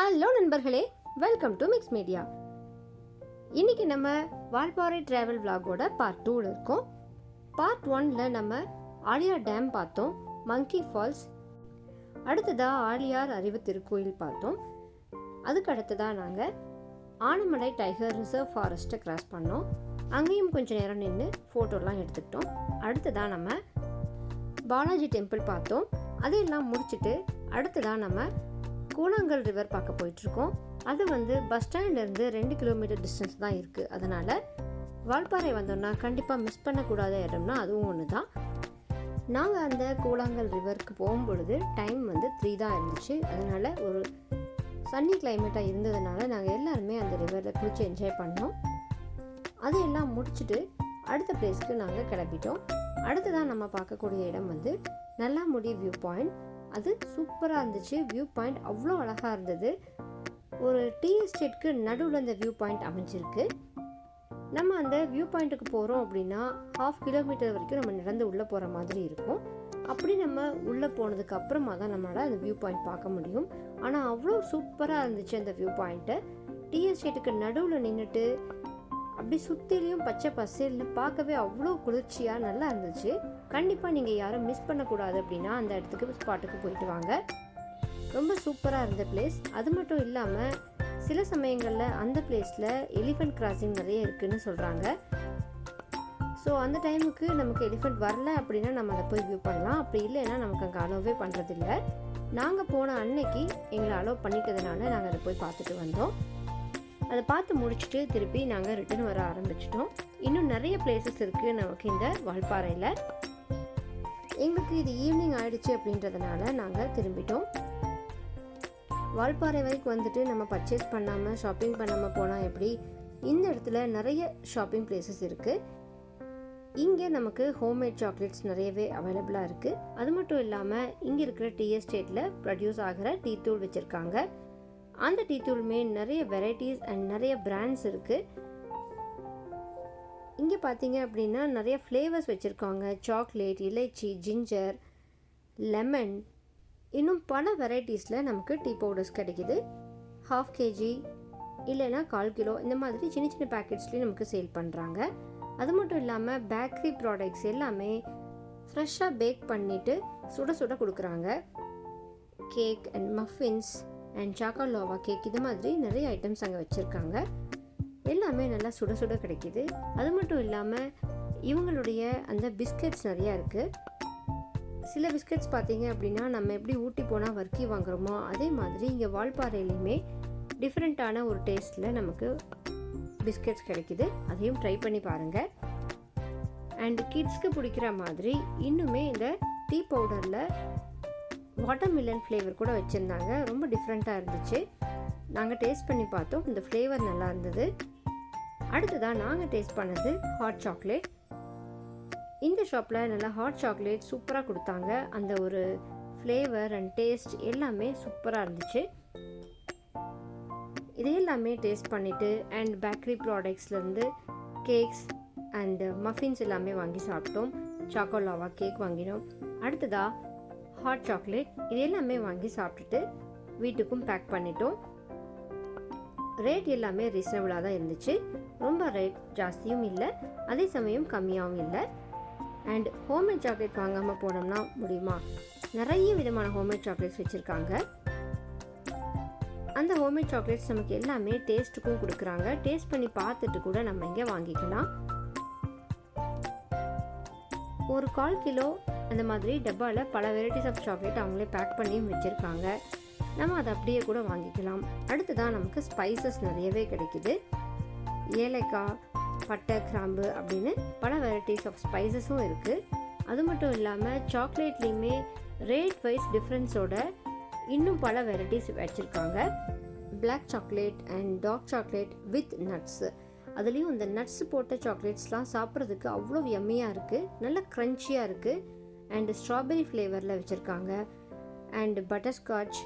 Hello நண்பர்களே, welcome to mix media. இன்னைக்கு நம்ம வால்பாறை டிராவல் விளாகோட பார்ட் 2ல இருக்கோம். பார்ட் 1ல நம்ம ஆலியார் டேம் பார்த்தோம், மங்கி ஃபால்ஸ், அடுத்ததாக ஆலியார் அறிவு திருக்கோயில் பார்த்தோம். அதுக்கு அடுத்ததாக நாங்கள் ஆனமலை டைகர் ரிசர்வ் ஃபாரஸ்ட்டை கிராஸ் பண்ணோம். அங்கேயும் கொஞ்சம் நேரம் நின்று ஃபோட்டோலாம் எடுத்துக்கிட்டோம். அடுத்ததாக நம்ம பாலாஜி டெம்பிள் பார்த்தோம். அதையெல்லாம் முடிச்சுட்டு அடுத்ததாக நம்ம கூழாங்கல் ரிவர் பார்க்க போயிட்டுருக்கோம். அது பஸ் ஸ்டாண்ட்லேருந்து 2 கிலோமீட்டர் டிஸ்டன்ஸ் தான் இருக்குது. அதனால் வால்பாறை வந்தோம்னா கண்டிப்பாக மிஸ் பண்ணக்கூடாத இடம்னா அதுவும் ஒன்று தான். நாங்கள் அந்த கூழாங்கல் ரிவருக்கு போகும்பொழுது டைம் 3 தான் இருந்துச்சு. அதனால் ஒரு சன்னி கிளைமேட்டாக இருந்ததுனால நாங்கள் எல்லாருமே அந்த ரிவரில் குளிச்சு என்ஜாய் பண்ணோம். அதையெல்லாம் முடிச்சுட்டு அடுத்த பிளேஸ்க்கு நாங்கள் கிளம்பிட்டோம். அடுத்ததான் நம்ம பார்க்கக்கூடிய இடம் நல்லாமுடி வியூ பாயிண்ட். அது சூப்பராக இருந்துச்சு. வியூ பாயிண்ட் அவ்வளோ அழகாக இருந்தது. ஒரு டீ எஸ்டேட்க்கு நடுவில் அந்த வியூ பாயிண்ட் அமைஞ்சிருக்கு. நம்ம அந்த வியூ பாயிண்ட்டுக்கு போகிறோம் அப்படின்னா 1/2 கிலோமீட்டர் வரைக்கும் நம்ம நடந்து உள்ளே போகிற மாதிரி இருக்கும். அப்படி நம்ம உள்ளே போனதுக்கு அப்புறமா தான் நம்மளால் அந்த வியூ பாயிண்ட் பார்க்க முடியும். ஆனால் அவ்வளோ சூப்பராக இருந்துச்சு அந்த வியூ பாயிண்ட்டு. டீ எஸ்டேட்டுக்கு நடுவில் நின்றுட்டு அப்படி சுற்றிலையும் பச்சை பசேல்னு பார்க்கவே அவ்வளோ குளிர்ச்சியாக நல்லா இருந்துச்சு. கண்டிப்பாக நீங்கள் யாரும் மிஸ் பண்ணக்கூடாது அப்படின்னா அந்த இடத்துக்கு ஸ்பாட்டுக்கு போயிட்டு வாங்க. ரொம்ப சூப்பராக இருந்த பிளேஸ். அது மட்டும் இல்லாமல் சில சமயங்களில் அந்த பிளேஸில் எலிஃபெண்ட் கிராசிங் நிறைய இருக்குதுன்னு சொல்கிறாங்க. ஸோ அந்த டைமுக்கு நமக்கு எலிஃபெண்ட் வரல அப்படின்னா நம்ம அதை போய் வியூ பண்ணலாம். அப்படி இல்லைன்னா நமக்கு அங்கே அலோவே பண்ணுறதில்ல. நாங்கள் போன அன்னைக்கு எங்களை அலோவ் பண்ணிட்டதுனால நாங்கள் அதை போய் பார்த்துட்டு வந்தோம். அதை பார்த்து முடிச்சுட்டு திருப்பி நாங்கள் ரிட்டர்ன் வர ஆரம்பிச்சிட்டோம். இன்னும் நிறைய பிளேசஸ் இருக்குது நமக்கு இந்த வால்பாறையில். எங்களுக்கு இது ஈவினிங் ஆயிடுச்சு அப்படின்றதுனால நாங்கள் திரும்பிட்டோம். வால்பாறை வரைக்கும் நம்ம பர்ச்சேஸ் பண்ணாமல் ஷாப்பிங் பண்ணாமல் போனால் எப்படி? இந்த இடத்துல நிறைய ஷாப்பிங் பிளேசஸ் இருக்குது. இங்கே நமக்கு ஹோம்மேட் சாக்லேட்ஸ் நிறையவே அவைலபிளாக இருக்குது. அது மட்டும் இல்லாமல் இங்கே இருக்கிற டீ எஸ்டேட்டில் ப்ரொடியூஸ் ஆகிற டீ தூள் வச்சுருக்காங்க. அந்த டீ தூளுமே நிறைய வெரைட்டிஸ் அண்ட் நிறைய பிராண்ட்ஸ் இருக்குது. இங்கே பார்த்தீங்க அப்படின்னா நிறைய ஃப்ளேவர்ஸ் வச்சுருக்காங்க. சாக்லேட், இலைச்சி, ஜிஞ்சர், லெமன், இன்னும் பல வெரைட்டிஸில் நமக்கு டீ பவுடர்ஸ் கிடைக்கிது. 1/2 kg இல்லைன்னா 1/4 கிலோ இந்த மாதிரி சின்ன சின்ன பேக்கெட்ஸ்லேயும் நமக்கு சேல் பண்ணுறாங்க. அது மட்டும் இல்லாமல் பேக்கரி ப்ராடக்ட்ஸ் எல்லாமே ஃப்ரெஷ்ஷாக பேக் பண்ணிவிட்டு சுட சுட கொடுக்குறாங்க. Cake and muffins and choco lava cake இது மாதிரி நிறைய ஐட்டம்ஸ் அங்கே வச்சுருக்காங்க. எல்லாமே நல்லா சுட சுட கிடைக்கிது. அது மட்டும் இல்லாமல் இவங்களுடைய அந்த பிஸ்கெட்ஸ் நிறையா இருக்குது. சில பிஸ்கெட்ஸ் பார்த்தீங்க அப்படின்னா நம்ம எப்படி ஊட்டி போனால் வர்க்கி வாங்குகிறோமோ அதே மாதிரி இங்கே வால்பாறையிலையுமே டிஃப்ரெண்ட்டான ஒரு டேஸ்ட்டில் நமக்கு பிஸ்கெட்ஸ் கிடைக்கிது. அதையும் ட்ரை பண்ணி பாருங்கள். அண்ட் கிட்ஸ்க்கு பிடிக்கிற மாதிரி இன்னுமே இந்த டீ பவுடரில் வாட்டர்மெலன் ஃப்ளேவர் கூட வச்சுருந்தாங்க. ரொம்ப டிஃப்ரெண்ட்டாக இருந்துச்சு. நாங்கள் டேஸ்ட் பண்ணி பார்த்தோம். இந்த ஃப்ளேவர் நல்லா இருந்தது. அடுத்ததாக நாங்கள் டேஸ்ட் பண்ணது ஹாட் சாக்லேட். இந்த ஷாப்பில் நல்லா ஹாட் சாக்லேட் சூப்பராக கொடுத்தாங்க. அந்த ஒரு ஃப்ளேவர் அண்ட் டேஸ்ட் எல்லாமே சூப்பராக இருந்துச்சு. இது எல்லாமே டேஸ்ட் பண்ணிவிட்டு அண்ட் பேக்கரி ப்ராடக்ட்ஸ்லேருந்து கேக்ஸ் அண்டு மஃபின்ஸ் எல்லாமே வாங்கி சாப்பிட்டோம். சாக்கோலாவா கேக் வாங்கினோம். அடுத்ததாக ஹாட் சாக்லேட் இது எல்லாமே வாங்கி சாப்பிட்டுட்டு வீட்டுக்கும் பேக் பண்ணிட்டோம். ரேட் எல்லாமே ரீசனபிளாக தான் இருந்துச்சு. ரொம்ப ரேட் ஜாஸ்தியும் இல்லை, அதே சமயம் கம்மியாகவும் இல்லை. அண்ட் ஹோம்மேட் சாக்லேட் வாங்காமல் போனோம்னா முடியுமா? நிறைய விதமான ஹோம்மேட் சாக்லேட்ஸ் வச்சுருக்காங்க. அந்த ஹோம்மேட் சாக்லேட்ஸ் நமக்கு எல்லாமே டேஸ்ட்டுக்கும் கொடுக்குறாங்க. டேஸ்ட் பண்ணி பார்த்துட்டு கூட நம்ம இங்கே வாங்கிக்கலாம். ஒரு 1/4 கிலோ அந்த மாதிரி டப்பாவில் பல வெரைட்டிஸ் ஆஃப் சாக்லேட் அவங்களே பேக் பண்ணியும் வச்சுருக்காங்க. நம்ம அதை அப்படியே கூட வாங்கிக்கலாம். அடுத்ததான் நமக்கு ஸ்பைசஸ் நிறையவே கிடைக்கிது. ஏலக்காய், பட்டை, கிராம்பு அப்படின்னு பல வெரைட்டிஸ் ஆஃப் ஸ்பைசஸும் இருக்குது. அது மட்டும் இல்லாமல் சாக்லேட்லேயுமே ரேட் வைஸ் டிஃப்ரென்ஸோட இன்னும் பல வெரைட்டிஸ் வச்சுருக்காங்க. Black chocolate and dark chocolate with nuts. அதுலேயும் இந்த நட்ஸ் போட்ட சாக்லேட்ஸ்லாம் சாப்பிட்றதுக்கு அவ்வளோ யம்மியாக இருக்குது. நல்ல க்ரன்ச்சியாக இருக்குது. அண்டு ஸ்ட்ராபெரி ஃப்ளேவரில் வச்சுருக்காங்க. And butterscotch.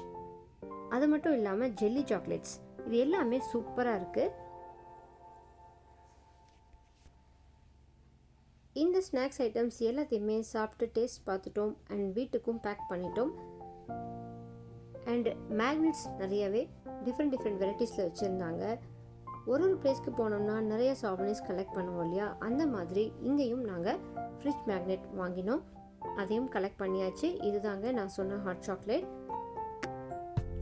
அது மட்டும் இல்லாமல் ஜெல்லி சாக்லேட்ஸ். இது எல்லாமே சூப்பராக இருக்குது. இந்த ஸ்நாக்ஸ் ஐட்டம்ஸ் எல்லாத்தையுமே சாப்பிட்டு டேஸ்ட் பார்த்துட்டோம் அண்ட் வீட்டுக்கும் பேக் பண்ணிட்டோம். அண்ட் மேக்னெட்ஸ் நிறையவே டிஃப்ரெண்ட் வெரைட்டிஸில் வச்சுருந்தாங்க. ஒரு பிளேஸ்க்கு போனோம்னா நிறைய சாவனிஸ் கலெக்ட் பண்ணுவோம் இல்லையா, அந்த மாதிரி இங்கேயும் நாங்கள் ஃப்ரிட்ஜ் மேக்னெட் வாங்கினோம். அதையும் கலெக்ட் பண்ணியாச்சு. இதுதாங்க நான் சொன்ன ஹாட் சாக்லேட்.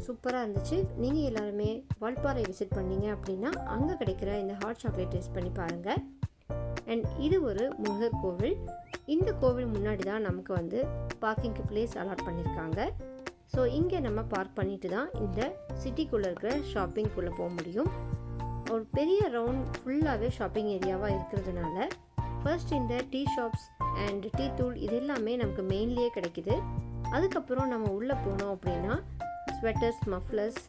சூப்பராக இருந்துச்சு. நீங்கள் எல்லாருமே வால்பாறை விசிட் பண்ணீங்க அப்படின்னா அங்கே கிடைக்கிற இந்த ஹாட் சாக்லேட் டேஸ்ட் பண்ணி பாருங்கள். அண்ட் இது ஒரு முருகர் கோவில். இந்த கோவில் முன்னாடி தான் நமக்கு வந்து பார்க்கிங்க்கு பிளேஸ் அலாட் பண்ணியிருக்காங்க. ஸோ இங்கே நம்ம பார்க் பண்ணிட்டு தான் இந்த சிட்டிக்குள்ளே இருக்கிற ஷாப்பிங்குள்ளே போக முடியும். ஒரு பெரிய ரவுண்ட் ஃபுல்லாகவே ஷாப்பிங் ஏரியாவாக இருக்கிறதுனால ஃபர்ஸ்ட் இந்த டீ ஷாப்ஸ் அண்ட் டீ தூள் இது எல்லாமே நமக்கு மெயின்லேயே கிடைக்குது. அதுக்கப்புறம் நம்ம உள்ளே போனோம் அப்படின்னா ஸ்வெட்டர்ஸ், மஃப்ளர்ஸ்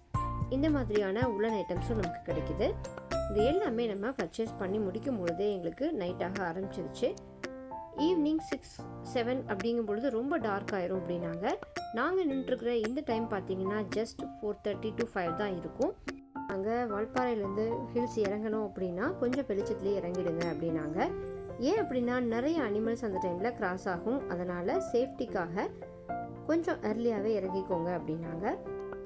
இந்த மாதிரியான உலன் ஐட்டம்ஸும் நமக்கு கிடைக்குது. இது எல்லாமே நம்ம பர்ச்சேஸ் பண்ணி முடிக்கும் பொழுதே எங்களுக்கு நைட்டாக ஆரம்பிச்சிருச்சு. ஈவினிங் 6-7 அப்படிங்கும் பொழுது ரொம்ப டார்க் ஆயிரும் அப்படின்னாங்க. நாங்கள் நின்றுருக்கிற இந்த டைம் பார்த்தீங்கன்னா ஜஸ்ட் 4:30 to 5 தான் இருக்கும். நாங்கள் வால்பாறையிலேருந்து ஹில்ஸ் இறங்கணும் அப்படின்னா கொஞ்சம் வெளிச்சத்துலேயே இறங்கிடுங்க அப்படின்னாங்க. ஏன் அப்படின்னா நிறைய அனிமல்ஸ் அந்த டைமில் கிராஸ் ஆகும், அதனால் சேஃப்டிக்காக கொஞ்சம் early-ஆகவே இறங்கிக்கோங்க அப்படின்னாங்க.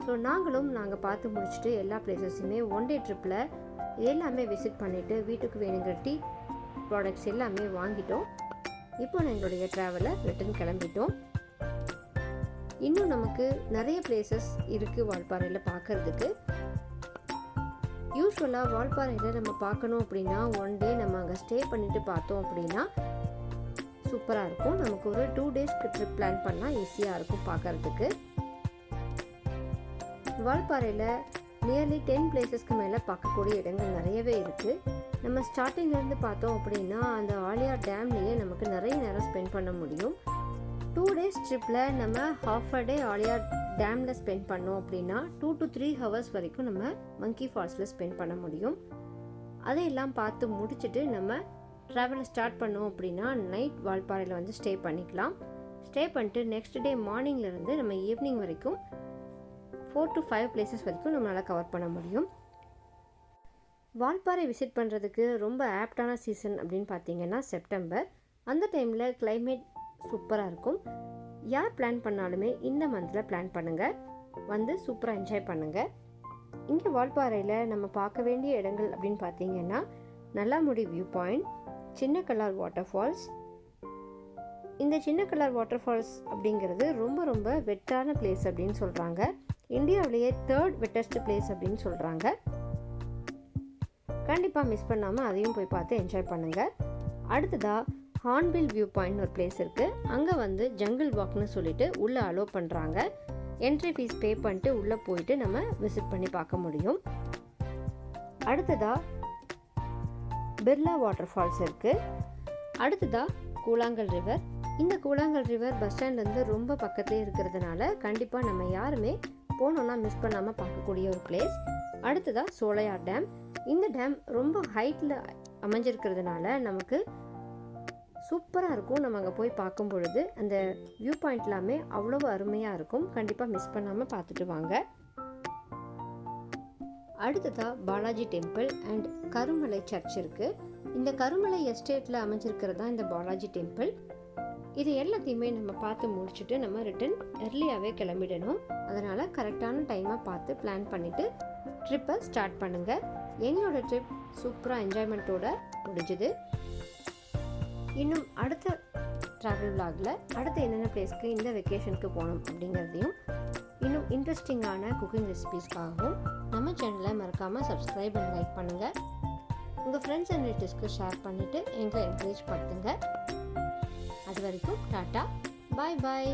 ஸோ நாங்கள் பார்த்து முடிச்சுட்டு எல்லா பிளேசஸுமே ஒன் டே ட்ரிப்பில் எல்லாமே விசிட் பண்ணிவிட்டு வீட்டுக்கு வேணுங்கிற டீ ப்ராடக்ட்ஸ் எல்லாமே வாங்கிட்டோம். இப்போ எங்களுடைய ட்ராவலை ரிட்டர்ன் கிளம்பிட்டோம். இன்னும் நமக்கு நிறைய பிளேசஸ் இருக்குது வால்பாறையில் பார்க்குறதுக்கு. யூஸ்வலாக வால்பாறையில் நம்ம பார்க்கணும் அப்படின்னா ஒன் டே நம்ம அங்கே ஸ்டே பண்ணிவிட்டு பார்த்தோம் அப்படின்னா சூப்பராக இருக்கும். நமக்கு ஒரு 2 days ட்ரிப் பிளான் பண்ணால் ஈஸியாக இருக்கும் பார்க்குறதுக்கு. வால்பாறையில் நியர்லி 10 பிளேசஸ்க்கு மேலே பார்க்கக்கூடிய இடங்கள் நிறையவே இருக்குது. நம்ம ஸ்டார்டிங்லேருந்து பார்த்தோம் அப்படின்னா அந்த ஆலியா டேம்லேயே நமக்கு நிறைய நேரம் ஸ்பெண்ட் பண்ண முடியும். 2 days ட்ரிப்பில் நம்ம half a day ஆலியா டேமில் ஸ்பெண்ட் பண்ணோம் அப்படின்னா 2 to 3 hours வரைக்கும் நம்ம மங்கி ஃபால்ஸில் ஸ்பெண்ட் பண்ண முடியும். அதையெல்லாம் பார்த்து முடிச்சுட்டு நம்ம ட்ராவலை ஸ்டார்ட் பண்ணோம் அப்படின்னா நைட் வால்பாறையில் வந்து ஸ்டே பண்ணிக்கலாம். ஸ்டே பண்ணிட்டு நெக்ஸ்ட் டே மார்னிங்லேருந்து நம்ம ஈவினிங் வரைக்கும் 4 to 5 பிளேசஸ் வரைக்கும் நம்மளால் கவர் பண்ண முடியும். வால்பாறை விசிட் பண்ணுறதுக்கு ரொம்ப ஆப்டான சீசன் அப்படின்னு பார்த்தீங்கன்னா செப்டம்பர். அந்த டைமில் கிளைமேட் சூப்பராக இருக்கும். யார் பிளான் பண்ணாலுமே இந்த மந்தில் பிளான் பண்ணுங்கள், வந்து சூப்பராக என்ஜாய் பண்ணுங்கள். இங்கே வால்பாறையில் நம்ம பார்க்க வேண்டிய இடங்கள் அப்படின்னு பார்த்தீங்கன்னா நல்லாமுடி வியூ பாயிண்ட், சின்ன கல்லார் வாட்டர் ஃபால்ஸ். இந்த சின்ன கல்லார் வாட்டர் ஃபால்ஸ் அப்படிங்கிறது ரொம்ப வெட்டான பிளேஸ் அப்படின்னு சொல்கிறாங்க. இந்தியாவிலேயே 3rd வெட்டஸ்ட் பிளேஸ் அப்படின்னு சொல்கிறாங்க. கண்டிப்பாக மிஸ் பண்ணாமல் அதையும் போய் பார்த்து என்ஜாய் பண்ணுங்கள். அடுத்ததாக ஹார்ன்பில் வியூ பாயிண்ட் ஒரு பிளேஸ் இருக்குது. அங்கே வந்து ஜங்கிள் வாக்னு சொல்லிட்டு உள்ளே அலோவ் பண்ணுறாங்க. என்ட்ரி ஃபீஸ் பே பண்ணிட்டு உள்ளே போயிட்டு நம்ம விசிட் பண்ணி பார்க்க முடியும். அடுத்ததாக பிர்லா வாட்டர் ஃபால்ஸ் இருக்குது. அடுத்ததாக கூழாங்கல் ரிவர். இந்த கூழாங்கல் ரிவர் பஸ் ஸ்டாண்ட்லேருந்து ரொம்ப பக்கத்துலேயே இருக்கிறதுனால கண்டிப்பாக நம்ம யாருமே போனோன்னா மிஸ் பண்ணாமல் பார்க்கக்கூடிய ஒரு பிளேஸ். அடுத்ததாக சோலையார் டேம். இந்த டேம் ரொம்ப ஹைட்டில் அமைஞ்சிருக்கிறதுனால நமக்கு சூப்பராக இருக்கும். நம்ம அங்கே போய் பார்க்கும் பொழுது அந்த வியூ பாயிண்ட் எல்லாமே அவ்வளோ அருமையாக இருக்கும். கண்டிப்பாக மிஸ் பண்ணாமல் பார்த்துட்டு வாங்க. அடுத்ததாக Balaji temple and Karumalai church இருக்குது. இந்த கருமலை எஸ்டேட்டில் அமைஞ்சிருக்கிறது தான் இந்த பாலாஜி டெம்பிள். இது எல்லாத்தையுமே நம்ம பார்த்து முடிச்சுட்டு நம்ம ரிட்டன் early-ஆகவே கிளம்பிடணும். அதனால் கரெக்டான டைமாக பார்த்து பிளான் பண்ணிவிட்டு ட்ரிப்பை ஸ்டார்ட் பண்ணுங்கள். எங்களோட ட்ரிப் சூப்பராக என்ஜாய்மெண்ட்டோட முடிஞ்சுது. இன்னும் அடுத்த ட்ராவல் vlogல அடுத்த என்னென்ன பிளேஸ்க்கு இந்த வெக்கேஷனுக்கு போகணும் அப்படிங்கிறதையும் இன்னும் இன்ட்ரெஸ்டிங்கான குக்கிங் ரெசிபீஸ்க்காகவும் நம்ம சேனலை மறக்காமல் சப்ஸ்கிரைப் அண்ட் லைக் பண்ணுங்கள். உங்கள் ஃப்ரெண்ட்ஸ் அண்ட் ரிலேட்டிவ்ஸ்க்கு ஷேர் பண்ணிவிட்டு எங்களை என்கரேஜ் பண்ணுங்க. அது வரைக்கும் டாட்டா, பாய் பாய்.